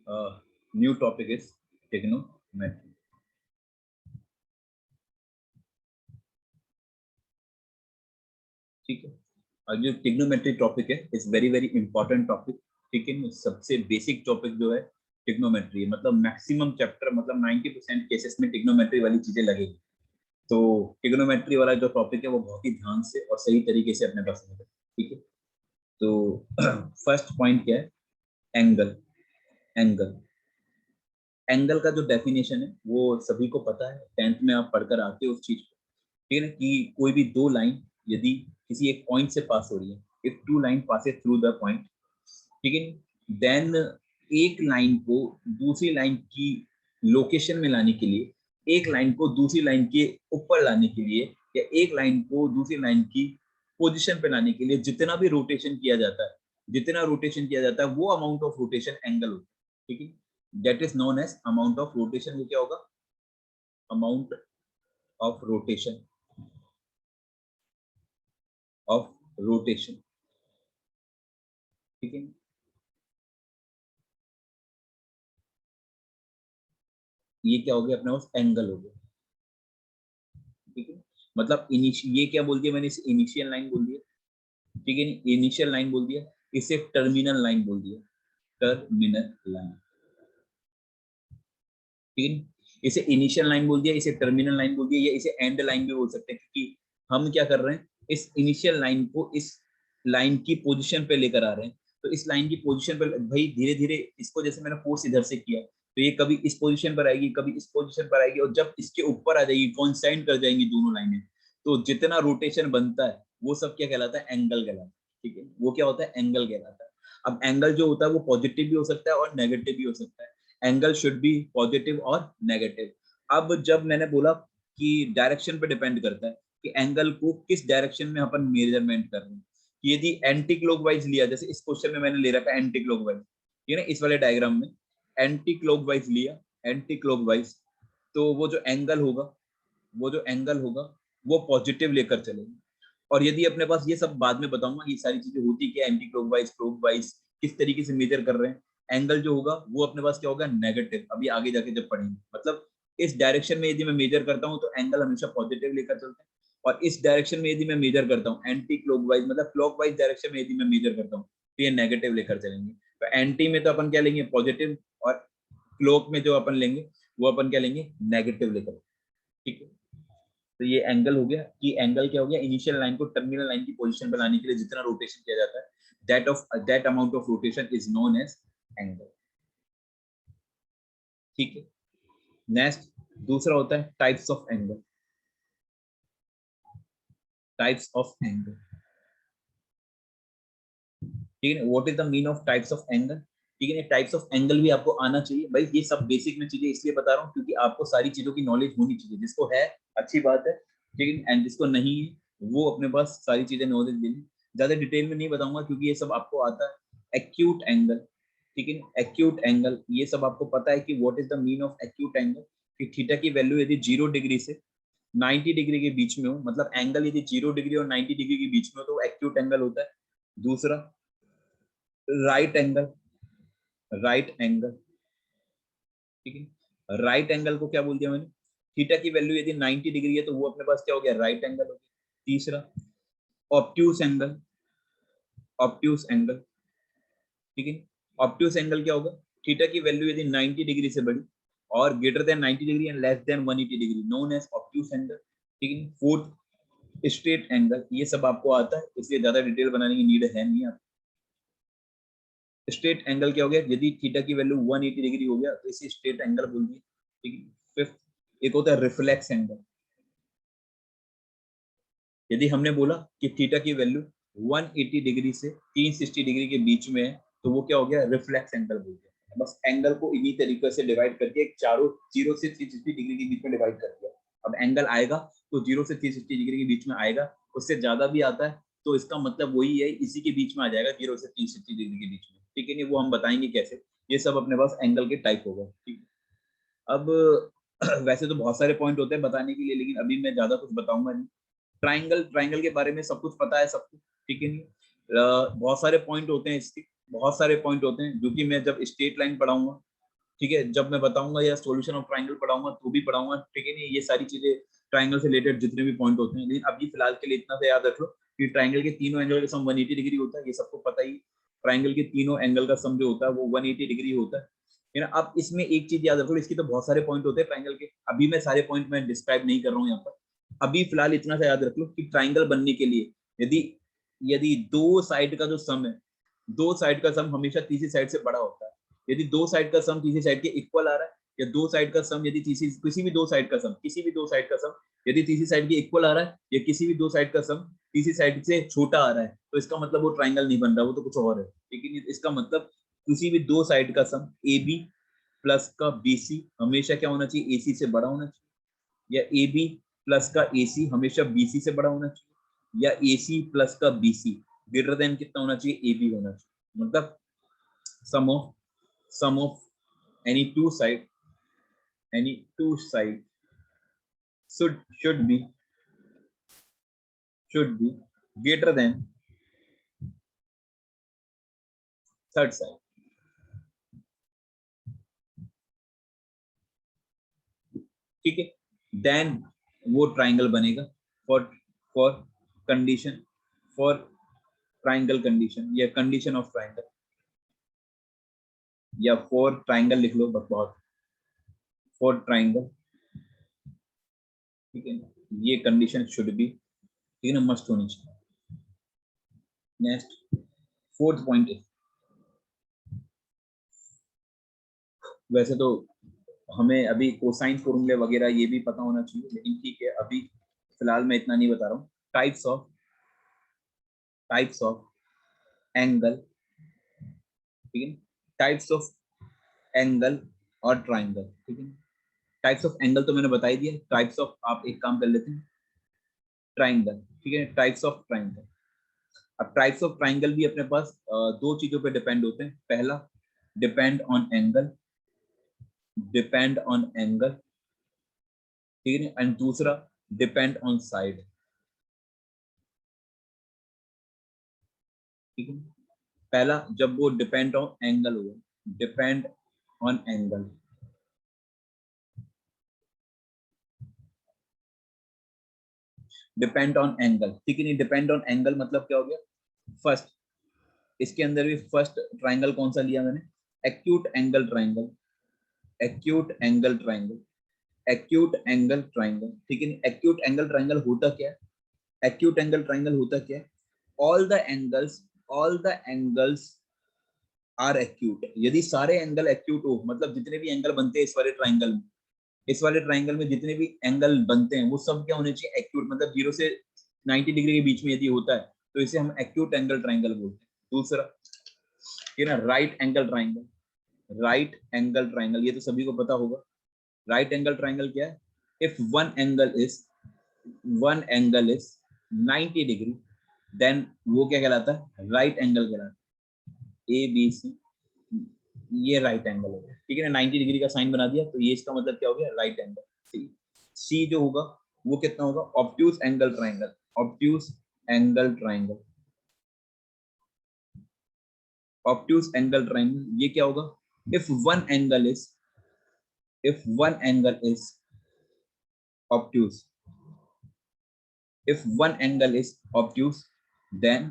New topic is trigonometry. ठीक है, और जो ट्रिग्नोमेट्री टॉपिक है is very very important topic. ठीक है, सबसे बेसिक टॉपिक जो है ट्रिग्नोमेट्री है, मतलब मैक्सिमम चैप्टर, मतलब 90% केसेस में ट्रिग्नोमेट्री वाली चीजें लगेगी। तो ट्रिग्नोमेट्री वाला जो टॉपिक है वो बहुत ही ध्यान से और सही तरीके से अपने पास है। ठीक है, तो फर्स्ट पॉइंट क्या है? एंगल। एंगल एंगल का जो डेफिनेशन है वो सभी को पता है, 10th में आप पढ़कर आते हो उस चीज को। ठीक है ना, कि कोई भी दो लाइन यदि किसी एक पॉइंट से पास हो रही है, if two line passes through the point, ठीक है, देन एक लाइन को दूसरी लाइन की लोकेशन में लाने के लिए, एक लाइन को दूसरी लाइन के ऊपर लाने के लिए, या एक लाइन को दूसरी लाइन की पोजीशन पे लाने के लिए जितना भी रोटेशन किया जाता है, जितना रोटेशन किया जाता है वो अमाउंट ऑफ रोटेशन एंगल होता है। ठीक है, that is known as amount of rotation. वो क्या होगा? Amount of rotation, of rotation. ठीक है, ये क्या हो गया अपने पास? एंगल हो गया। ठीक है, मतलब ये क्या बोल दिया मैंने? इसे इनिशियल लाइन बोल दिया। ठीक है, इनिशियल लाइन बोल दिया, इसे टर्मिनल लाइन बोल दिया, टर्मिनल लाइन। ठीक है, इसे इनिशियल लाइन बोल दिया, इसे टर्मिनल लाइन बोल दिया, या इसे एंड लाइन भी बोल सकते हैं, क्योंकि हम क्या कर रहे हैं, इस इनिशियल लाइन को इस लाइन की पोजीशन पे लेकर आ रहे हैं। तो इस लाइन की पोजीशन पर भाई धीरे धीरे इसको, जैसे मैंने फोर्स इधर से किया, तो ये कभी इस पोजीशन पर आएगी, कभी इस पोजीशन पर आएगी, और जब इसके ऊपर आ जाएगी, कॉन्साइंड कर जाएंगी दोनों लाइनें, तो जितना रोटेशन बनता है वो सब क्या कहलाता है? एंगल कहलाता है। ठीक है, वो क्या होता है? एंगल कहलाता है। अब एंगल जो होता है वो पॉजिटिव भी हो सकता है और नेगेटिव भी हो सकता है। एंगल शुड बी पॉजिटिव और नेगेटिव। अब जब मैंने बोला कि डायरेक्शन पे डिपेंड करता है कि एंगल को किस डायरेक्शन में अपन मेजरमेंट कर रहे हैं, कि यदि एंटी क्लॉकवाइज लिया, जैसे इस क्वेश्चन में मैंने ले रखा है एंटी क्लॉकवाइज, ये ना इस वाले डायग्राम में एंटी क्लॉकवाइज लिया, एंटी क्लॉकवाइज, तो वो जो एंगल होगा, वो जो एंगल होगा वो पॉजिटिव लेकर चलेंगे। और यदि अपने पास, ये सब बाद में बताऊंगा ये सारी चीजें होती क्या, एंटी क्लॉकवाइज, क्लॉकवाइज, किस तरीके से मेजर कर रहे हैं, एंगल जो होगा वो अपने पास क्या होगा? नेगेटिव। अभी आगे जाके जब पढ़ेंगे, मतलब इस डायरेक्शन में यदि मैं मेजर करता हूँ तो एंगल हमेशा पॉजिटिव लेकर चलते हैं, और इस डायरेक्शन में यदि मैं मेजर करता हूँ एंटी क्लॉकवाइज, मतलब क्लॉकवाइज डायरेक्शन में यदि मैं मेजर करता हूँ तो ये नेगेटिव लेकर चलेंगे। तो एंटी में तो अपन क्या लेंगे? पॉजिटिव, और क्लॉक में जो अपन लेंगे वो अपन क्या लेंगे? नेगेटिव लेकर। ठीक है, तो ये एंगल हो गया, कि एंगल क्या हो गया? इनिशियल लाइन को टर्मिनल लाइन की पोजीशन पर लाने के लिए जितना रोटेशन किया जाता है, that amount of rotation is known as angle. ठीक है, नेक्स्ट दूसरा होता है types of angle. Types of angle, ठीक है, what is the mean of types of angle? ठीक है, टाइप्स ऑफ एंगल भी आपको आना चाहिए भाई। ये सब बेसिक में चीजें इसलिए बता रहा हूँ क्योंकि आपको सारी चीजों की नॉलेज होनी चाहिए। जिसको है अच्छी बात है, ठीक है, एंड जिसको नहीं है वो अपने पास सारी चीजें नॉलेज ले लें। ज्यादा डिटेल में नहीं बताऊंगा क्योंकि ये सब आपको आता है। एक्यूट एंगल, ठीक है, एक्यूट एंगल, ये सब आपको पता है कि what is the mean of acute angle, कि थीटा की वैल्यू यदि 0 डिग्री से 90 डिग्री के बीच में हो, मतलब एंगल यदि 0 डिग्री और 90 डिग्री के बीच में हो तो एक्यूट एंगल होता है। दूसरा राइट एंगल, राइट एंगल, ठीक है, राइट एंगल को क्या बोल दिया मैंने? थीटा की वैल्यू यदि 90 डिग्री है तो वो अपने पास क्या हो गया? राइट एंगल हो गया। तीसरा ऑब्ट्यूस एंगल, ऑब्ट्यूस एंगल, ठीक है, ऑब्ट्यूस एंगल क्या होगा? थीटा की वैल्यू यदि 90 डिग्री से बड़ी और greater than 90 degree and less than 180 degree, known as obtuse angle. ठीक है, फोर्थ स्ट्रेट एंगल, ये सब आपको आता है इसलिए ज्यादा डिटेल बनाने की नीड है नहीं। स्ट्रेट एंगल क्या हो गया? यदि थीटा की वैल्यू 180 डिग्री हो गया तो इसे स्ट्रेट एंगल बोल दिए। ठीक है, फिफ्थ एक होता है रिफ्लेक्स एंगल। यदि हमने बोला कि थीटा की वैल्यू 180 डिग्री से 360 डिग्री के बीच में है तो वो क्या हो गया? रिफ्लेक्स एंगल बोल दिया। बस एंगल को इन्हीं तरीके से डिवाइड करके चारों 0 से 360 डिग्री के बीच में डिवाइड कर दिया। अब एंगल आएगा तो 0 से 360 डिग्री के बीच में आएगा, उससे ज्यादा भी आता है तो इसका मतलब वही है, इसी के बीच में आ जाएगा, 0 से 360 डिग्री के बीच में। ठीक है, नहीं वो हम बताएंगे कैसे। ये सब अपने पास एंगल के टाइप होगा। ठीक है, अब वैसे तो बहुत सारे पॉइंट होते हैं बताने के लिए, लेकिन अभी मैं ज्यादा कुछ बताऊंगा नहीं। ट्राइंगल, ट्राइंगल के बारे में सब कुछ पता है सबको। ठीक है, नहीं बहुत सारे पॉइंट होते हैं इसके, बहुत सारे पॉइंट होते हैं जो कि मैं जब स्ट्रेट लाइन पढ़ाऊंगा ठीक है, जब मैं बताऊंगा या सॉल्यूशन ऑफ ट्राइंगल पढ़ाऊंगा तो भी पढ़ाऊंगा, ठीक है नहीं, ये सारी चीजें ट्राइंगल से रिलेटेड जितने भी पॉइंट होते हैं। लेकिन अभी फिलहाल के लिए इतना से याद रख लो कि ट्राइंगल के तीनों एंगल का सम 180 डिग्री होता है, ये सबको पता ही। ट्राइंगल के तीनों एंगल का सम जो होता है वो 180 डिग्री होता है ना। अब इसमें एक चीज याद रखो, इसकी तो बहुत सारे पॉइंट होते हैं ट्राइंगल के, अभी मैं सारे पॉइंट मैं डिस्क्राइब नहीं कर रहा हूँ यहाँ पर। अभी फिलहाल इतना सा याद रख लो कि ट्राइंगल बनने के लिए यदि यदि दो साइड का जो सम है, दो साइड का सम हमेशा तीसरी साइड से बड़ा होता है। यदि दो साइड का सम तीसरी साइड के इक्वल आ रहा है, या दो साइड का सम यदि तीसरी किसी भी दो साइड का सम, किसी भी दो साइड का सम यदि तीसरी साइड के इक्वल आ रहा है, या किसी भी दो साइड का सम तीसरी साइड से छोटा आ रहा है, तो इसका मतलब वो ट्राइंगल नहीं बन रहा, वो तो कुछ और है। लेकिन इसका मतलब किसी भी दो साइड का सम ए बी प्लस का बी सी हमेशा क्या होना चाहिए, ए सी से बड़ा होना चाहिए, या ए बी प्लस का ए सी हमेशा बी सी से बड़ा होना चाहिए, या ए सी प्लस का बी सी ग्रेटर देन कितना होना चाहिए, ए बी होना चाहिए। मतलब sum of any two side should be greater than third side, ठीक है। देन वो ट्राइंगल बनेगा। For for condition, for triangle condition या कंडीशन ऑफ ट्राइंगल, या फॉर ट्राइंगल लिख लो बस बहुत, फॉर ट्राइंगल, ठीक है। ये कंडीशन शुड बी, ठीक है ना, मस्ट होनी चाहिए। नेक्स्ट फोर्थ पॉइंट है, वैसे तो हमें अभी कोसाइन फॉर्मूले वगैरह ये भी पता होना चाहिए, लेकिन ठीक है अभी फिलहाल मैं इतना नहीं बता रहा हूँ। टाइप्स ऑफ एंगल, ठीक है, टाइप्स ऑफ एंगल और ट्राइंगल, ठीक है। टाइप्स ऑफ एंगल तो मैंने बता ही दिया, टाइप्स ऑफ आप एक काम कर लेते हैं, ट्राइंगल, ठीक है, टाइप्स ऑफ ट्राइंगल। अब टाइप्स ऑफ ट्राइंगल भी अपने पास दो चीजों पे डिपेंड होते हैं। पहला depend on angle, depend on angle, ठीक है, एंड दूसरा डिपेंड ऑन साइड, ठीक है। पहला जब वो डिपेंड ऑन एंगल होगा, depend on angle, depend on angle, ठीक है नहीं। डिपेंड ऑन एंगल मतलब क्या हो गया, फर्स्ट इसके अंदर भी फर्स्ट ट्राइंगल कौन सा लिया मैंने, acute angle triangle, acute angle triangle, acute angle triangle, ठीक है। एक्यूट एंगल ट्राइंगल होता क्या है, एक्यूट एंगल ट्राइंगल होता क्या है, all the angles, all the angles are acute. यदि सारे एंगल एक्यूट हो, मतलब जितने भी एंगल बनते हैं इस वाले ट्राइंगल में, इस वाले ट्राइंगल में जितने भी एंगल बनते हैं वो सब क्या होने चाहिए, एक्यूट, मतलब 0 से 90 डिग्री के बीच में यदि होता है तो इसे हम एक्यूट एंगल ट्राइंगल बोलते हैं। दूसरा ये ना right angle triangle, right angle triangle ये तो सभी को पता होगा। राइट एंगल ट्राइंगल क्या है, if one angle is 90 degree, then वो क्या कहलाता है, राइट एंगल कहलाता है। ए बी सी ये राइट एंगल हो गया, ठीक है ना, 90 डिग्री का साइन बना दिया तो ये इसका मतलब क्या हो गया, राइट एंगल। सी जो होगा वो कितना होगा, obtuse angle triangle, obtuse angle triangle, obtuse angle triangle ये क्या होगा, if one angle is, if one angle is obtuse, if one angle is obtuse, then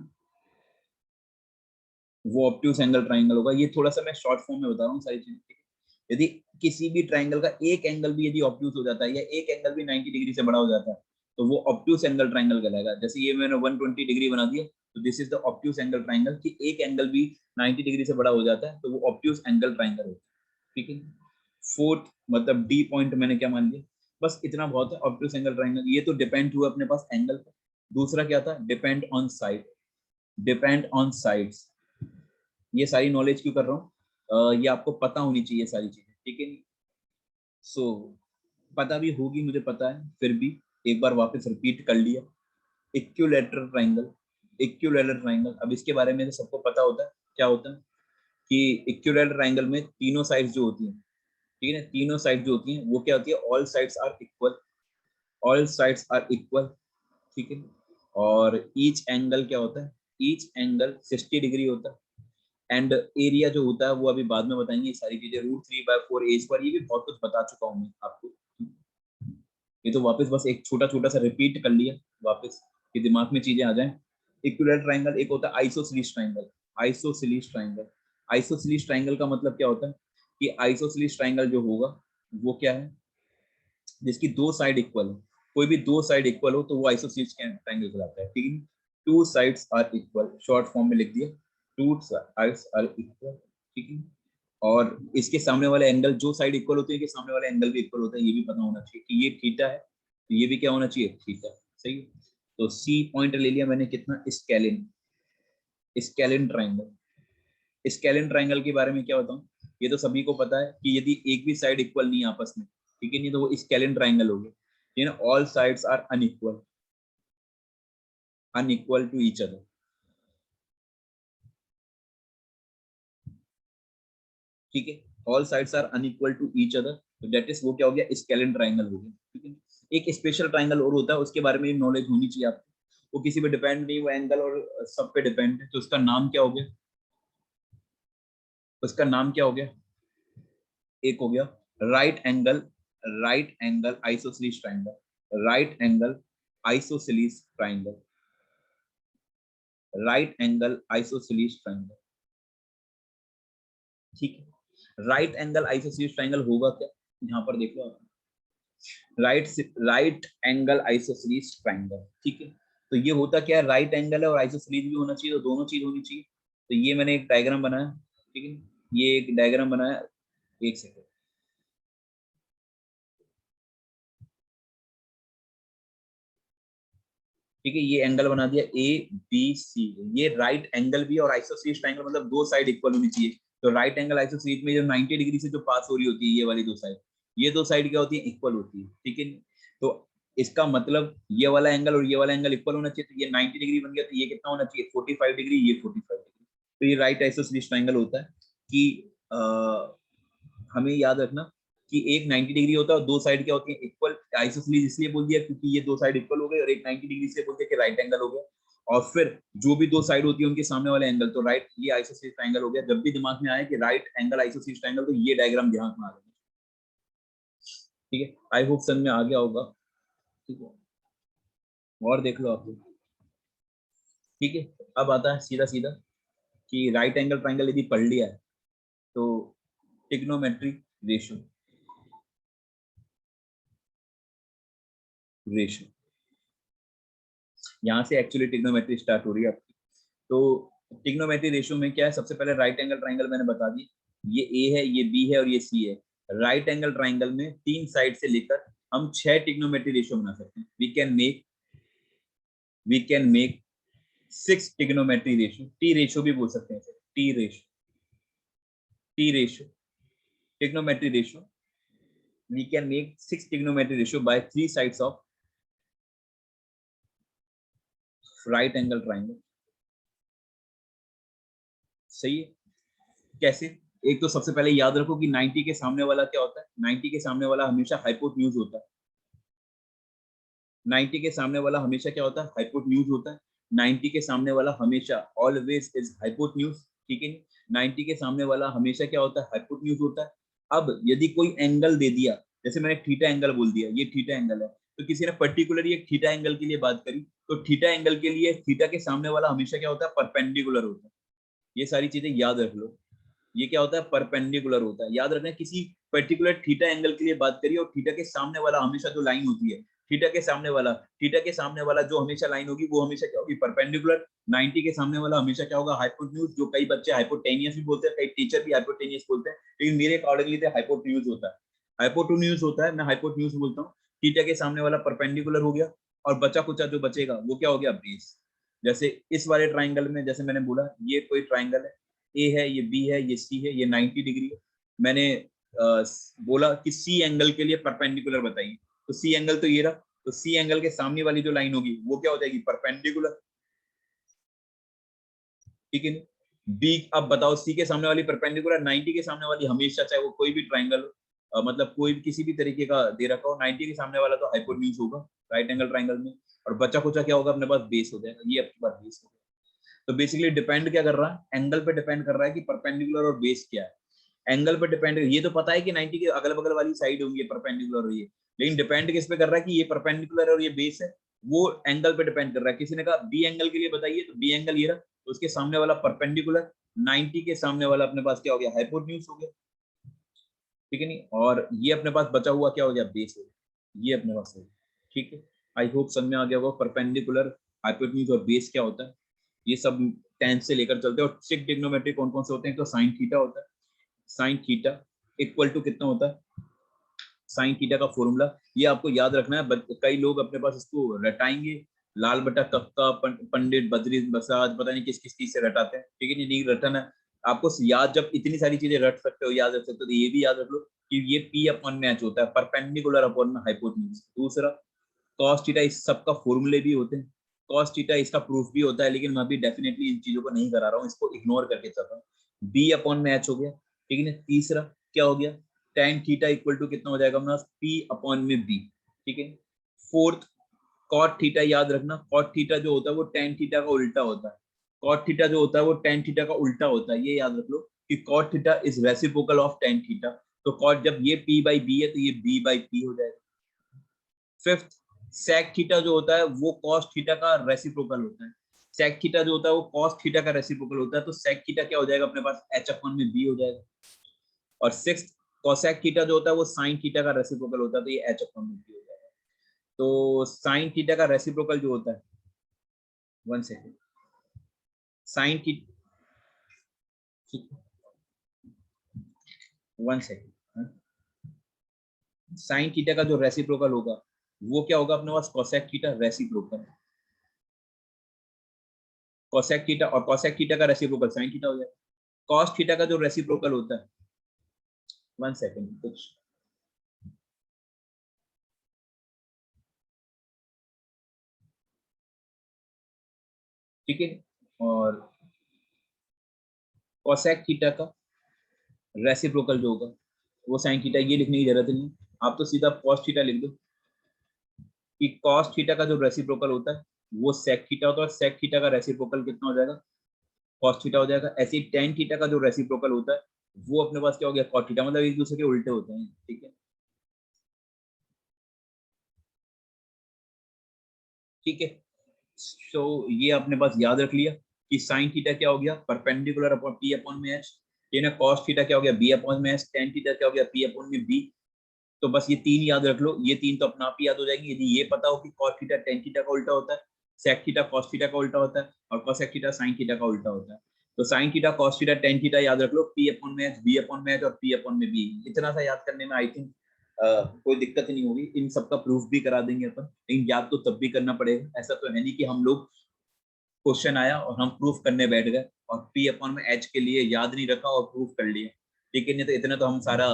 वो ऑब्ट्यूज एंगल ट्राइंगल होगा। ये थोड़ा सा मैं शॉर्ट फॉर्म में बता रहा हूँ सारी चीजें। यदि किसी भी ट्राइंगल का एक एंगल भी यदि ऑब्ट्यूज हो जाता है, या एक एंगल भी 90 डिग्री से बड़ा हो जाता है, तो वो ऑब्ट्यूज एंगल ट्राइंगल कहलाएगा। जैसे ये मैंने 120 डिग्री बना दिया, तो this is the obtuse angle triangle, कि एक एंगल भी 90 डिग्री से बड़ा हो जाता है तो वो ऑब्ट्यूज एंगल ट्राइंगल होता है, ठीक है। फोर्थ मतलब डी पॉइंट मैंने क्या मान लिया, बस इतना बहुत है। ऑब्ट्यूज एंगल ट्राइंगल ये तो डिपेंड हुआ अपने पास एंगल पर। दूसरा क्या था, depend on side, depend on sides. ये सारी नॉलेज क्यों कर रहा हूँ, ये आपको पता होनी चाहिए सारी चीजें, ठीक है। सो पता भी होगी मुझे पता है, फिर भी एक बार वापस रिपीट कर लिया। इक्विलैटरल ट्राइंगल, इक्विलैटरल ट्राइंगल, अब इसके बारे में तो सबको पता होता है क्या होता है, कि इक्विलैटरल ट्राइंगल में तीनों साइड्स जो होती हैं, ठीक है ना, तीनों साइड जो होती हैं वो क्या होती है, all sides are equal, all sides are equal, ठीक है। और ईच एंगल क्या होता है, ईच एंगल 60 डिग्री होता है, एंड एरिया जो होता है वो अभी बाद में बताएंगे, ये सारी चीजें। √3/4 ए स्क्वायर, ये भी बहुत कुछ बता चुका हूँ मैं आपको, ये तो वापस बस एक छोटा छोटा सा रिपीट कर लिया वापस कि दिमाग में चीजें आ जाएं। इक्विलैटरल ट्रायंगल, एक होता है isosceles triangle. Isosceles triangle, isosceles triangle का मतलब क्या होता है कि आइसोसेलेस ट्रायंगल जो होगा वो क्या है, जिसकी दो साइड इक्वल हो, कोई भी दो साइड इक्वल हो तो वो आइसोसेलेस ट्रायंगल कहलाता है, ठीक है। Two sides are equal, short form में लिख दिया, टू साइड्स आर इक्वल, ठीक है। और इसके सामने वाले एंगल, जो साइड इक्वल होती है कि सामने वाला एंगल भी इक्वल होता है, ये भी पता होना चाहिए कि ये थीटा है, तो ये भी क्या होना चाहिए, थीटा, सही है। तो सी पॉइंट ले लिया मैंने कितना, scalene, scalene triangle. Scalene triangle के बारे में क्या बताऊं, ये तो सभी को पता है कि यदि एक भी साइड इक्वल नहीं आपस में, ठीक है, नहीं तो वो स्केलिन ट्रायंगल हो गया, you know all sides are unequal, unequal to each other, ठीक है, all sides are unequal to each other, तो दैट इज वो क्या हो गया, स्केलिन ट्रायंगल हो गया, ठीक है। एक स्पेशल ट्रायंगल और होता है, उसके बारे में नॉलेज होनी चाहिए आपको, वो किसी पे डिपेंड नहीं, वो एंगल और सब पे डिपेंड है, तो उसका नाम क्या हो गया, उसका नाम क्या हो गया, एक हो गया right angle, right angle isosceles triangle, right angle isosceles triangle, right angle isosceles triangle, ठीक है। राइट एंगल आइसोसेलेस ट्रायंगल होगा क्या, यहाँ पर देख लो, right right angle isosceles triangle, ठीक है। तो ये होता क्या है, राइट एंगल है और आइसोसेलेस भी होना चाहिए, तो दोनों चीज होनी चाहिए। तो ये मैंने एक डायग्राम बनाया, ठीक है, ये एक डायग्राम बनाया, एक सेकंड, ठीक है, ये एंगल बना दिया ए बी सी, ये राइट एंगल भी और आइसोसेलेस ट्रायंगल, मतलब दो साइड इक्वल होनी चाहिए। तो राइट एंगल आइसोसेलेस में जो 90 डिग्री से जो पास हो रही होती है, ये वाली दो साइड, ये दो साइड क्या होती है, इक्वल होती है, ठीक है। तो इसका मतलब ये वाला एंगल और ये वाला एंगल इक्वल होना चाहिए, तो ये 90 डिग्री बन गया, तो ये कितना होना चाहिए, 45 डिग्री, ये 45 डिग्री, तो ये राइट आइसोसेलेस ट्रायंगल होता है। कि हमें याद रखना कि एक 90 डिग्री होता है और दो साइड क्या होती है, इक्वल। आइसोसेलेस इसलिए बोल दिया क्योंकि ये दो साइड इक्वल हो गए, और एक 90 डिग्री से बोल दिया कि राइट एंगल हो गया, और फिर जो भी दो साइड होती है उनके सामने वाले एंगल, तो राइट, ये आइसोसेलेस ट्रायंगल हो गया। जब भी दिमाग में आए कि राइट एंगल आइसोसेलेस ट्रायंगल, तो ये डायग्राम ध्यान में आ जाए, ठीक है। आई होप समझ में आ गया होगा, ठीक है, और देख लो आप लोग, ठीक है। अब आता है सीधा सीधा कि राइट एंगल ट्रायंगल यदि पढ़ लिया है तो ट्रिग्नोमेट्री रेशियो, रेशियो, यहाँ से एक्चुअली ट्रिग्नोमेट्री स्टार्ट हो रही है आपकी। तो ट्रिग्नोमेट्री रेशियो में क्या है, सबसे पहले राइट एंगल ट्रायंगल मैंने बता दी, ये ए है, ये बी है और ये सी है। राइट एंगल ट्रायंगल में तीन साइड से लेकर हम 6 ट्रिग्नोमेट्री रेशियो बना सकते हैं। We can make 6 trigonometry ratio, T ratio भी बोल सकते हैं इसे, T ratio trigonometry ratio, we can make 6 trigonometry ratio by 3 sides of right angle triangle, सही है। कैसे, एक तो सबसे पहले याद रखो कि 90 के सामने वाला क्या होता है, 90 के सामने वाला हमेशा हाइपोटेन्यूज होता है, 90 के सामने वाला हमेशा क्या होता है, हाइपोटेन्यूज होता है। 90 के सामने वाला हमेशा ऑलवेज इज हाइपोटेन्यूज, ठीक है। 90 के सामने वाला हमेशा क्या होता है, हाइपोटेन्यूज होता है। अब यदि कोई एंगल दे दिया, जैसे मैंने थीटा एंगल बोल दिया, ये थीटा एंगल है, तो किसी ने पर्टिकुलरली एक थीटा एंगल के लिए बात करी, तो थीटा एंगल के लिए थीटा के सामने वाला हमेशा क्या होता है, परपेंडिकुलर होता है। ये सारी चीजें याद रख लो, ये क्या होता है, परपेंडिकुलर होता है। याद रखना, किसी पर्टिकुलर थीटा एंगल के लिए बात करिए और थीटा के सामने वाला हमेशा जो लाइन होती है, थीटा के सामने वाला जो हमेशा लाइन होगी वो हमेशा क्या होगी, परपेंडिकुलर। 90 के सामने वाला हमेशा क्या होगा, हाइपोटेन्यूज, जो कई बच्चे हाइपोटेनियस भी बोलते हैं, कई टीचर भी हाइपोटेनियस बोलते हैं, लेकिन मेरे अकॉर्डिंगली तो हाइपोटेन्यूज होता है, हाइपोटेन्यूज होता है, मैं हाइपोटेन्यूज बोलता हूँ। थीटा के सामने वाला परपेंडिकुलर हो गया, और बचा कुचा जो बचेगा वो क्या हो गया, बेस। जैसे इस वाले ट्राइंगल में, जैसे मैंने बोला, ये कोई ट्राइंगल है, ए है, ये बी है, ये सी है, ये 90 डिग्री है। मैंने बोला कि सी एंगल के लिए परपेंडिकुलर बताइए, तो सी एंगल तो ये रहा, तो सी एंगल के सामने वाली जो लाइन होगी वो क्या हो जाएगी, परपेंडिकुलर, ठीक है। बी, अब बताओ, सी के सामने वाली परपेंडिकुलर, 90 के सामने वाली हमेशा, चाहे वो कोई भी ट्राइंगल हो, मतलब कोई भी किसी भी तरीके का दे रखा हो, 90 के सामने वाला तो हाइपोटेन्यूज होगा राइट एंगल ट्राइंगल में, और बचा कुचा क्या होगा अपने पास, बेस हो जाएगा, ये आपके पास बेस हो गया। तो बेसिकली डिपेंड क्या कर रहा है, एंगल पे डिपेंड कर रहा है कि परपेंडिकुलर और बेस क्या है। एंगल पे डिपेंड, ये तो पता है कि 90 के अगल बगल वाली साइड होंगी परपेंडिकुलर और ये, लेकिन डिपेंड किस पे कर रहा है कि ये परपेंडिकुलर और ये बेस है, वो एंगल पे डिपेंड कर रहा है। किसी ने कहा बी एंगल के लिए बताइए, तो बी एंगल ये रहा, तो उसके सामने वाला परपेंडिकुलर, 90 के सामने वाला अपने पास क्या हो गया, हाइपोटेन्यूज हो गया, ठीक है नहीं, और ये अपने पास बचा हुआ क्या हो गया, बेस हो गया, ये अपने पास है, ठीक है। आई होप समझ में आ गया होगा परपेंडिकुलर, हाइपोटेन्यूज और बेस क्या होता है, ये सब 10 से लेकर चलते हैं। और सिक ट्रिग्नोमेट्री कौन कौन से होते हैं, तो साइन थीटा होता है, साइन थीटा इक्वल टू कितना होता है, साइन थीटा का फॉर्मूला ये आपको याद रखना है। कई लोग अपने पास इसको रटाएंगे, लाल बटा कक्का, पंडित बद्री प्रसाद, पता नहीं किस किस चीज से रटाते हैं, ठीक है नहीं रटना है आपको याद, जब इतनी सारी चीजें रट सकते हो, याद रख सकते हो, तो ये भी याद रख लो कि ये पी अपॉन में एच होता है, परपेंडिकुलर अपॉन में हाइपोटेन्यूज। दूसरा कॉस थीटा, इस सब का फॉर्मूले भी होते हैं, कॉस थीटा इसका प्रूफ भी होता है, लेकिन मैं अभी डेफिनेटली इन चीजों को नहीं करा रहा हूँ, इसको इग्नोर करके चल रहा हूँ। बी अपॉन में एच हो गया, ठीक है ना। तीसरा क्या हो गया, tan थीटा इक्वल टू कितना हो जाएगा अपना, p अपॉन में b, ठीक है। फोर्थ cot थीटा, याद रखना cot थीटा जो होता है वो tan थीटा का उल्टा होता है, cot थीटा जो होता है वो tan थीटा का उल्टा होता है, ये याद रख लो कि cot theta is reciprocal of tan theta. तो cot जब ये p बाई b है तो ये b बाई p हो जाएगा। फिफ्थ sec थीटा जो होता है वो cos थीटा का रेसिप्रोकल होता है, sec थीटा जो होता है वो cos थीटा का रेसिप्रोकल होता है, तो sec थीटा क्या हो जाएगा अपने पास, h अपॉन में b हो जाएगा। और सिक्स्थ कोसेक थीटा जो होता है वो साइन थीटा का रेसिप्रोकल होता है, तो ये एच अपॉन में हो जाएगा। तो साइन थीटा का रेसिप्रोकल जो होता है, one second, sine theta, one second, sine theta का जो रेसिप्रोकल होगा वो क्या होगा अपने पास, cosec theta reciprocal, cosec theta और कोसेक थीटा का रेसिप्रोकल साइन थीटा हो जाएगा। कॉस थीटा का जो रेसिप्रोकल होता है, वन सेकेंड कुछ, ठीक है, और कोसेक थीटा का रेसिप्रोकल जो होगा वो साइन थीटा, ये लिखने की जरूरत नहीं, आप तो सीधा कॉस थीटा लिख दो कि कॉस थीटा का जो रेसिप्रोकल होता है वो सेक थीटा होता है, सेक थीटा का रेसिप्रोकल कितना हो जाएगा, कॉस थीटा हो जाएगा। ऐसे ही टेन थीटा का जो रेसिप्रोकल होता है वो अपने पास क्या हो गया, कॉस थीटा, मतलब एक दूसरे के उल्टे होते हैं, ठीक है, ठीक है। सो ये अपने पास याद रख लिया कि साइन थीटा क्या हो गया, परपेंडिकुलर अपॉन पी अपॉन में एच, ये ना कॉस थीटा क्या हो गया, बी अपॉन में एच, टेन थीटा क्या हो गया, पी अपॉन में बी। तो बस ये तीन याद रख लो, ये तीन तो अपना आप ही याद हो जाएंगे यदि ये पता हो कि cos थीटा tan थीटा का उल्टा होता है, sec थीटा cos थीटा का उल्टा होता है, और cosec थीटा sin थीटा का उल्टा होता है। तो sin theta cos theta tan theta याद रख लो, p अपॉन में h, b अपॉन में h और p अपॉन में b, इतना सा याद करने में आई थिंक कोई दिक्कत नहीं होगी। इन सबका प्रूफ भी करा देंगे अपन, लेकिन याद तो तब भी करना पड़ेगा, ऐसा तो है नहीं कि हम लोग क्वेश्चन आया और हम प्रूफ करने बैठ गए और p अपॉन में h के लिए याद नहीं रखा और प्रूफ कर लिया, ठीक है, नहीं तो इतना तो हम सारा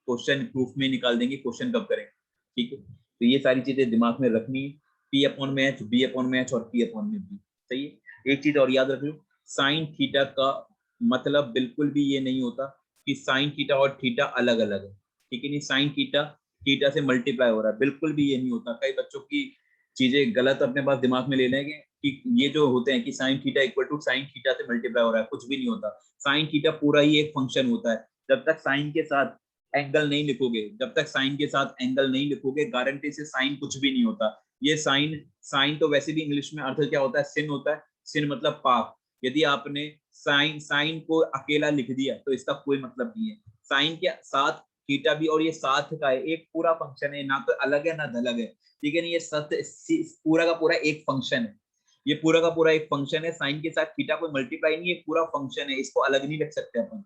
क्वेश्चन प्रूफ में निकाल देंगे, क्वेश्चन कब करेंगे, ठीक है। तो ये सारी चीजें दिमाग में रखनी है, p अपॉन में h, b अपॉन में h और p अपॉन में b, सही है। एक चीज और याद रख लो, साइन थीटा का मतलब बिल्कुल भी ये नहीं होता कि साइन थीटा और थीटा अलग अलग है, ठीक है नहीं, साइन थीटा थीटा से मल्टीप्लाई हो रहा है, बिल्कुल भी ये नहीं होता। कई बच्चों की चीजें गलत अपने पास दिमाग में ले लेंगे कि ये जो होते हैं कि sine theta equal to sine theta से मल्टीप्लाई हो रहा है, कुछ भी नहीं होता। साइन थीटा पूरा ही एक फंक्शन होता है, जब तक साइन के साथ एंगल नहीं लिखोगे, जब तक साइन के साथ एंगल नहीं लिखोगे गारंटी से साइन कुछ भी नहीं होता। ये साइन, साइन तो वैसे भी इंग्लिश में अर्थ क्या होता है, सिन होता है, सिन मतलब पाप। यदि आपने साइन साइन को अकेला लिख दिया तो इसका कोई मतलब नहीं है, साइन के साथ थीटा भी, और ये साथ का है, एक पूरा फंक्शन है, ना तो अलग है ना धलग है, ठीक है नहीं, ये सत्य पूरा का पूरा एक फंक्शन है, ये पूरा का पूरा एक फंक्शन है, साइन के साथ थीटा कोई मल्टीप्लाई नहीं है, पूरा फंक्शन है, इसको अलग नहीं रख सकते अपन।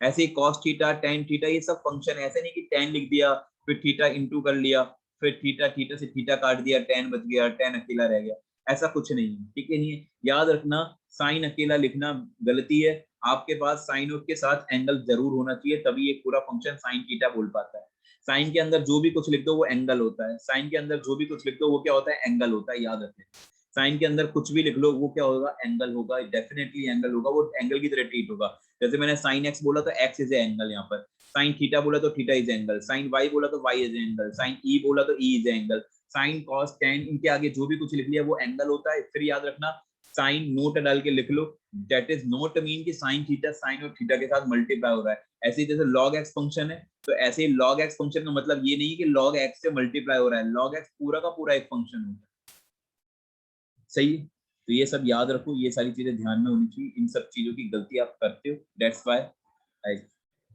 ऐसे ही कॉस थीटा टेन थीटा ये सब फंक्शन है, ऐसे नहीं कि टेन लिख दिया फिर थीटा इंटू कर लिया, फिर थीटा थीटा से थीटा काट दिया, टेन बच गया, टेन अकेला रह गया, ऐसा कुछ नहीं है, ठीक है नहीं है। याद रखना साइन अकेला लिखना गलती है, आपके पास साइन और के साथ एंगल जरूर होना चाहिए, तभी एक पूरा फंक्शन साइन थीटा बोल पाता है। साइन के अंदर जो भी कुछ लिख दो वो एंगल होता है, साइन के अंदर जो भी कुछ लिख दो वो क्या होता है, एंगल होता है, याद रखें। साइन के अंदर कुछ भी लिख लो वो क्या होगा, एंगल होगा, डेफिनेटली एंगल होगा, वो एंगल की तरह ट्रीट होगा। जैसे मैंने साइन एक्स बोला तो एक्स इज एंगल यहाँ पर, साइन थीटा बोला तो theta is angle, sine Y बोला तो Y is angle, sine E बोला तो E is angle, sine cos tan, इनके आगे जो भी कुछ लिख लिया वो एंगल होता है। फिर याद रखना साइन नोट डाल के लिख लो, दैट इज नॉट मीन कि साइन थीटा साइन और थीटा के साथ मल्टीप्लाई हो रहा है। ऐसे ही जैसे log x फंक्शन है, तो ऐसे ही log x फंक्शन का मतलब ये नहीं कि log x से मल्टीप्लाई हो रहा है, log x पूरा का पूरा एक फंक्शन होता है। सही है, तो ये सब याद रखो, ये सारी चीजें ध्यान में होनी चाहिए, इन सब चीजों की गलती आप करते हो, that's why I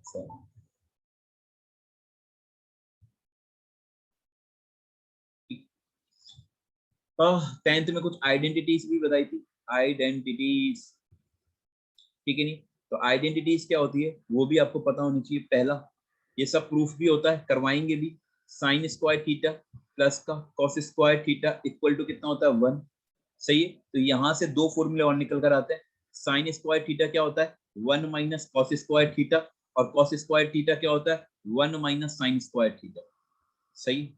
sorry. 10th में कुछ आइडेंटिटीज भी बताई थी, आइडेंटिटीज, ठीक है नहीं, तो आइडेंटिटीज क्या होती है वो भी आपको पता होनी चाहिए। पहला, ये सब प्रूफ भी होता है, करवाएंगे भी, साइन स्क्वायर थीटा प्लस का cos square theta equal to कितना होता है 1। सही है, तो यहाँ से दो फॉर्मूले और निकल कर आते हैं। साइन स्क्वायर थीटा क्या होता है 1 माइनस कॉस स्क्वायर थीटा, और कॉस स्क्वायर थीटा क्या होता है 1 माइनस साइन स्क्वायर थीटा। सही,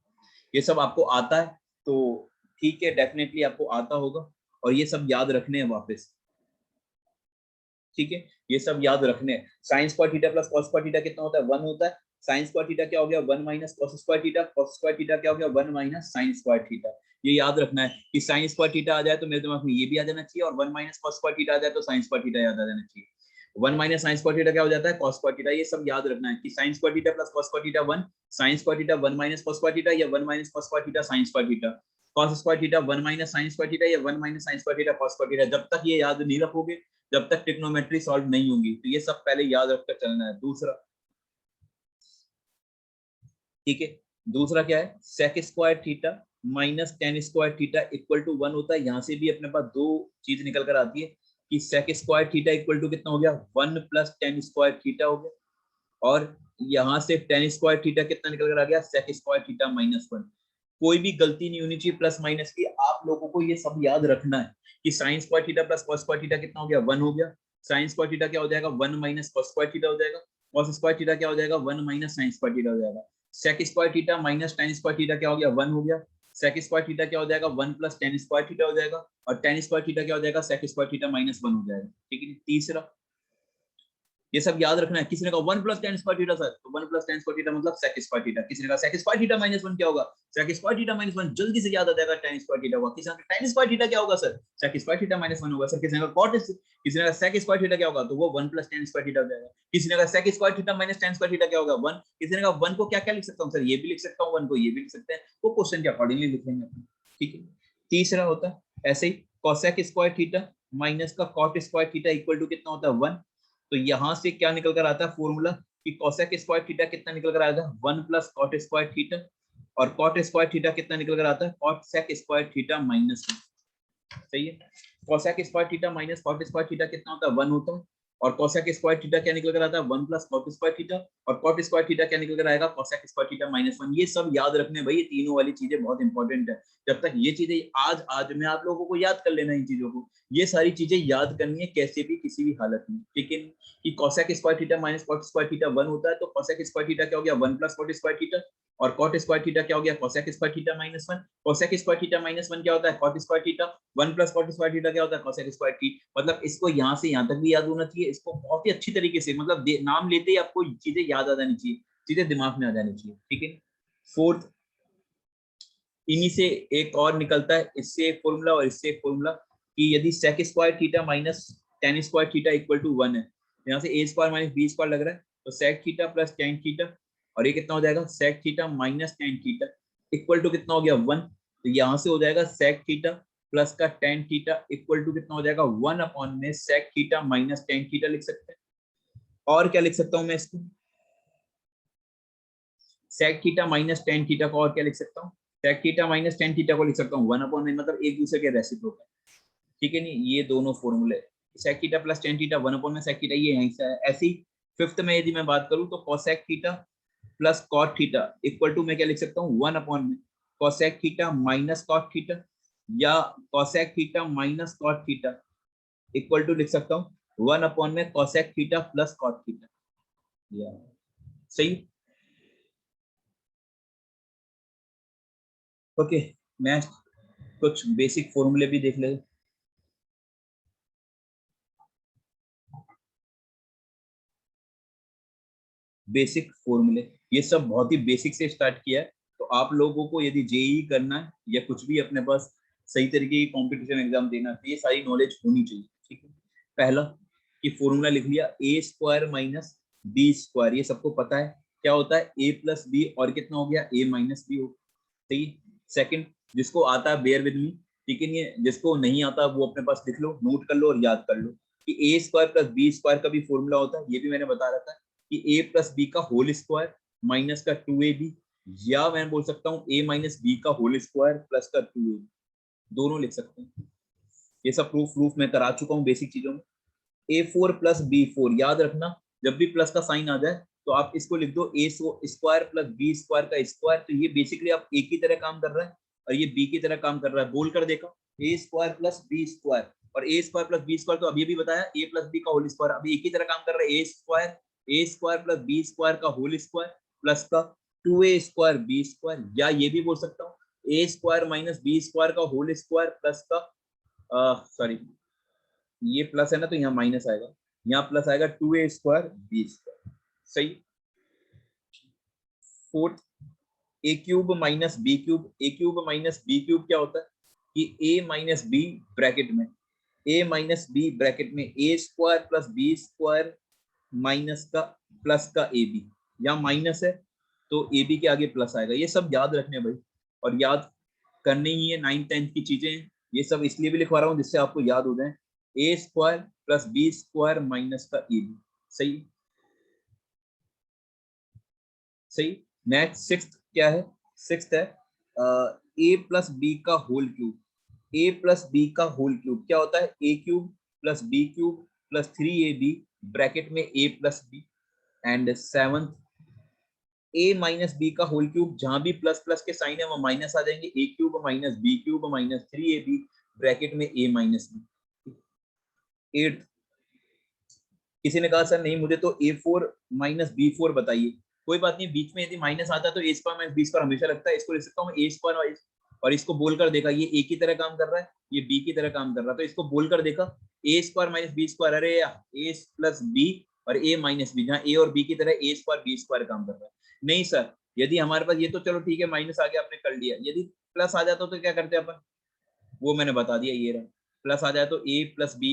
ये सब आपको आता है तो ठीक है, डेफिनेटली आपको आता होगा, और ये सब याद रखने हैं वापस, ठीक है, ये सब याद रखने हैं। Sign square theta plus cos square theta कितना होता है 1 होता है। साइन स्क्वायर थीटा क्या हो गया 1 minus cos square theta, cos square theta क्या हो गया 1 माइनस साइन स्क्वायर थीटा। ये याद रखना है कि साइन स्क्वायर थीटा आ जाए तो मेरे दिमाग में ये भी आ जाना चाहिए, और 1 माइनस कॉस स्क्वायर थीटा आ जाए तो साइन स्क्वायर थीटा याद आ जाना चाहिए। 1 माइनस साइन स्क्वायर थीटा क्या हो जाता है कॉस स्क्वायर थीटा। ये सब याद रखना है कि sign square theta plus cos square theta 1, sign square theta 1 minus cos square theta, या 1 minus cos square theta sine square theta, cos square theta 1 minus sign square theta, या 1 minus sign square theta cos square theta. जब तक ये याद नहीं रखोगे, जब तक ट्रिग्नोमेट्री सॉल्व नहीं होंगी, तो ये सब पहले याद रखकर चलना है। दूसरा, ठीक है, दूसरा क्या है sec square theta minus tan square theta equal to 1 होता है। यहां से भी अपने पास दो चीज निकल कर आती है कि sec square theta equal to कितना हो गया 1 प्लस टेन स्क्वायर थीटा हो गया, और यहां से टेन स्क्वायर थीटा कितना निकल कर आ गया सेक स्क्वायर थीटा माइनस 1। कोई भी गलती नहीं होनी चाहिए प्लस माइनस की, आप लोगों को ये सब याद रखना है कि sign square theta plus cos square theta कितना हो गया 1 हो गया, साइन स्क्वायर थीटा क्या हो जाएगा 1 माइनस कॉस स्क्वायर थीटा हो जाएगा, कॉस स्क्वायर थीटा क्या हो जाएगा 1 माइनस साइन स्क्वायर थीटा हो जाएगा, sec square theta minus tan square theta क्या हो गया 1 हो गया, सेक स्क्वायर थीटा क्या हो जाएगा 1 प्लस टेन स्क्वायर थीटा हो जाएगा, और टेन स्क्वायर थीटा क्या हो जाएगा सेक स्क्वायर थीटा माइनस 1 हो जाएगा, ठीक है। तीसरा, ये सब याद रखना है। किसी ने कहा 1 plus ten square theta sir, तो 1 प्लस टेन स्क्वायर थीटा मतलब सेक स्क्वायर थीटा। किसी ने कहा सेक स्क्वायर थीटा माइनस 1 क्या होगा, सेक स्क्वायर थीटा माइनस 1 जल्दी से याद आ जाएगा टेन स्क्वायर थीटा होगा। किसी ने कहा टेन स्क्वायर थीटा क्या होगा sir, sec square theta minus 1 होगा सर। किसी ने कहा कॉट, किसी ने कहा सेक स्क्वायर थीटा क्या होगा, तो वो 1 प्लस टेन स्क्वायर थीटा हो जाएगा। किसी ने कहा sec square theta minus tan square theta क्या होगा 1, किसी ने कहा 1 को क्या क्या लिख सकता हूं सर, ये भी लिख सकता हूं 1 को ये भी लिख सकते हैं, वो क्वेश्चन के अकॉर्डिंगली लिख लेंगे अपन, ठीक है। तीसरा होता है ऐसे ही कोसेक स्क्वायर थीटा माइनस का cot square theta equal to कितना होता है 1। तो यहां से क्या निकल कर आता है फॉर्मूला कि कोसेक स्क्वायर थीटा कितना निकल कर आएगा 1 प्लस कॉट स्क्वायर थीटा, और कॉट स्क्वायर थीटा कितना निकल कर आता है cot sec square theta minus 1। सही है, cosec square theta minus cot square theta कितना होता है 1 होता है, और कोसेक स्क्वायर थीटा क्या निकल कर आता है 1 प्लस कॉट स्क्वायर थीटा, और कॉट स्क्वायर थीटा क्या निकल कर आएगा कोसेक स्क्वायर थीटा माइनस 1। ये सब याद रखने भाई, ये तीनों वाली चीजें बहुत इंपॉर्टेंट है। जब तक ये चीजें आज में आप लोगों को याद कर लेना इन चीजों को, ये सारी चीजें याद करनी है कैसे भी किसी भी हालत में, ठीक है। कि cosec square theta minus cot square theta 1 होता है, तो कोसेक स्क्वायर थीटा क्या हो गया 1 प्लस कॉट स्क्वायर थीटा, और कॉट स्क्वायर थीटा क्या हो गया cosec square theta minus 1। Cosec square theta minus 1 क्या होता है cot square theta, 1 plus cot square theta क्या होता है कोसेक स्क्वायर थीटा। मतलब इसको यहाँ से यहाँ तक भी याद होना चाहिए, इसको बहुत ही अच्छी तरीके से, मतलब नाम लेते ही आपको चीजें याद आ जानी चाहिए, चीजें दिमाग में आ जानी चाहिए, ठीक है। फोर्थ, इन्हीं से एक और निकलता है, इससे एक फॉर्मूला और इससे एक फॉर्मूला, कि यदि sec square theta minus tan square theta equal to 1 है, यहाँ से A square minus B square लग रहा है, तो sec theta plus tan theta, और ये कितना हो जाएगा sec theta minus tan theta equal to कितना हो गया 1। तो यहाँ से हो जाएगा सेक थीटा प्लस का टेन थीटा इक्वल टू कितना हो जाएगा 1 अपॉन में sec theta minus tan theta लिख सकते हैं। और क्या लिख सकता हूँ मैं इसको, sec theta minus tan theta को और क्या लिख सकता हूँ, sec theta minus tan theta को लिख सकता हूँ 1 अपॉन में, मतलब एक दूसरे के रेसिप्रोकल, ठीक है नहीं। ये दोनों फॉर्मूले sec theta plus tan theta 1 upon में सेक थीटा, ये यहीं से है। ऐसे ही फिफ्थ में यदि मैं बात करूं तो cosec theta plus cot theta equal to मैं क्या लिख सकता हूँ 1 अपॉन में cosec theta minus cot theta, या cosec theta minus cot theta equal to लिख सकता हूँ 1 अपॉन में cosec theta plus cot theta, या सही। ओके, मैं कुछ बेसिक फॉर्मूले भी देख ले। बेसिक फॉर्मूले, ये सब बहुत ही बेसिक से स्टार्ट किया है, तो आप लोगों को यदि जेई करना है या कुछ भी अपने पास सही तरीके की कॉम्पिटिशन एग्जाम देना, तो ये सारी नॉलेज होनी चाहिए, ठीक है। पहला कि फॉर्मूला लिख लिया ए स्क्वायर माइनस बी स्क्वायर, ये सबको पता है क्या होता है, ए प्लस बी और कितना हो गया, ए माइनस बी हो, सही। सेकंड, जिसको आता है बेयर विद मी, ठीक है, ये जिसको नहीं आता वो अपने पास लिख लो, नोट कर लो और याद कर लो कि ए स्क्वायर प्लस बी स्क्वायर का भी फॉर्मूला होता है, ये भी मैंने बता रखा है कि ए प्लस बी का होल स्क्वायर माइनस का 2ab, या मैं बोल सकता हूँ ए माइनस बी का होल स्क्वायर प्लस का 2ab, दोनों लिख सकते हैं। ये सब प्रूफ मैं करा चुका हूँ बेसिक चीजों में। a4 प्लस b4, याद रखना जब भी प्लस का साइन आ जाए तो आप इसको लिख दो ए स्क्वायर प्लस बी स्क्वायर का स्क्वायर, तो ये बेसिकली आप ए की तरह काम कर रहा है और ये बी की तरह काम कर रहा है। बोल कर देखा, ए स्क्वायर प्लस बी स्क्वायर, और ए स्क्वायर प्लस बी स्क्वायर तो अभी भी बताया ए प्लस बी का होल स्क्वायर, अभी एक ही तरह काम कर रहा है, ए स्क्वायर प्लस बी स्क्वायर का होल स्क्वायर प्लस का 2a स्क्वायर बी स्क्वायर, या ये भी बोल सकता हूँ ए स्क्वायर माइनस बी स्क्वायर का होल स्क्वायर प्लस का सॉरी ये प्लस है ना तो यहाँ माइनस आएगा, यहाँ प्लस आएगा 2a स्क्वायर बी स्क्वायर, सही। फोर्थ, ए क्यूब माइनस बी क्यूब, ए क्यूब माइनस बी क्यूब क्या होता है कि ए माइनस बी ब्रैकेट में, ए माइनस बी ब्रैकेट में A square plus B square minus का प्लस का ए बी, यहाँ माइनस है तो ए बी के आगे प्लस आएगा। ये सब याद रखने भाई, और याद करनी ही है, 9th 10th की चीजें, ये सब इसलिए भी लिखवा रहा हूँ जिससे आपको याद हो जाए, A square plus B square minus का ए बी, सही सही। नेक्स्ट सिक्स्थ क्या है, सिक्स्थ है ए प्लस बी का whole cube, A plus B का होल क्यूब क्या होता है, A cube plus B cube plus 3ab bracket में A plus B, and seventh A minus B का होल क्यूब, जहां भी प्लस प्लस के साइन है वो माइनस आ जाएंगे, A cube minus B cube minus 3ab bracket में ए माइनस बी। एट, किसी ने कहा सर नहीं मुझे तो a4 माइनस b4 बताइए, कोई बात नहीं, बीच में यदि माइनस आता है तो a square minus B square हमेशा लगता है, इसको लिख सकता हूँ a स्क्वायर, और इसको बोलकर देखा ये a की तरह काम कर रहा है, ये b की तरह काम कर रहा है, तो इसको बोलकर देखा a square minus B square, अरे a प्लस b और a माइनस बी, जहाँ a और b की तरह a स्क्वायर बी स्क्वायर काम कर रहा है। नहीं सर, यदि हमारे पास ये तो चलो ठीक है माइनस आ गया आपने कर लिया, यदि प्लस आ जाता तो क्या करते अपन, वो मैंने बता दिया, ये रहा प्लस आ जाए तो a plus B,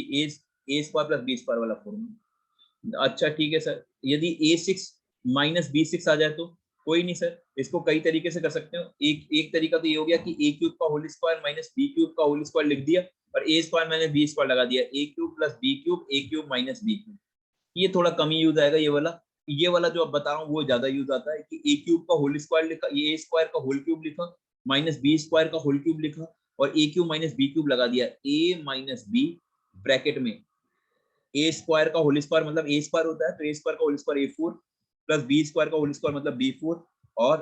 A square plus B square वाला फॉर्मूला। अच्छा ठीक है सर, यदि a6 माइनस b6 आ जाए तो कोई नहीं सर, इसको कई तरीके से कर सकते हो, एक तरीका तो ये हो गया कि a क्यूब का whole square minus B cube का होल स्क्वायर लिख दिया और a square minus B square लगा दिया, a cube plus B cube, a cube minus B cube, ये थोड़ा कम ही यूज आएगा ये वाला जो अब बता रहा हूँ वो ज्यादा यूज आता है कि a क्यूब का होल स्क्वायर लिखा, ये a स्क्वायर का होल क्यूब लिखा माइनस बी स्क्वायर का होल क्यूब लिखा और a cube minus B cube लगा दिया, a माइनस बी ब्रैकेट में ए स्क्वायर का होल स्क्वायर मतलब ए स्क्वायर होता है, तो ए स्क्वायर का whole square a4 plus B square का होल स्क्वायर मतलब b4 और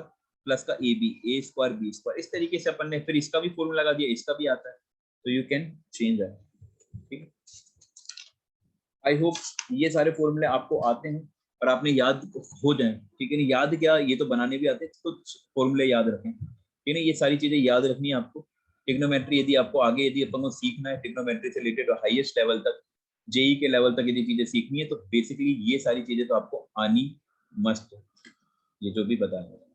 प्लस का A B, A square B square, इस तरीके से अपन ने फिर इसका भी फॉर्मूला लगा दिया, इसका भी आता है, तो यू कैन चेंज दैट, ठीक है। आई होप ये सारे फॉर्मूले आपको आते हैं और आपने याद हो जाए, ठीक है। याद क्या, ये तो बनाने भी आते हैं, कुछ फॉर्मूले याद रखें, ठीक है। ये सारी चीजें याद रखनी है आपको। ट्रिग्नोमेट्री यदि आपको आगे यदि अपन को सीखना है ट्रिग्नोमेट्री से रिलेटेड हाईएस्ट लेवल तक, जेई के लेवल तक यदि चीजें सीखनी है तो बेसिकली ये सारी चीजें तो आपको आनी मस्ट, ये जो भी बताया।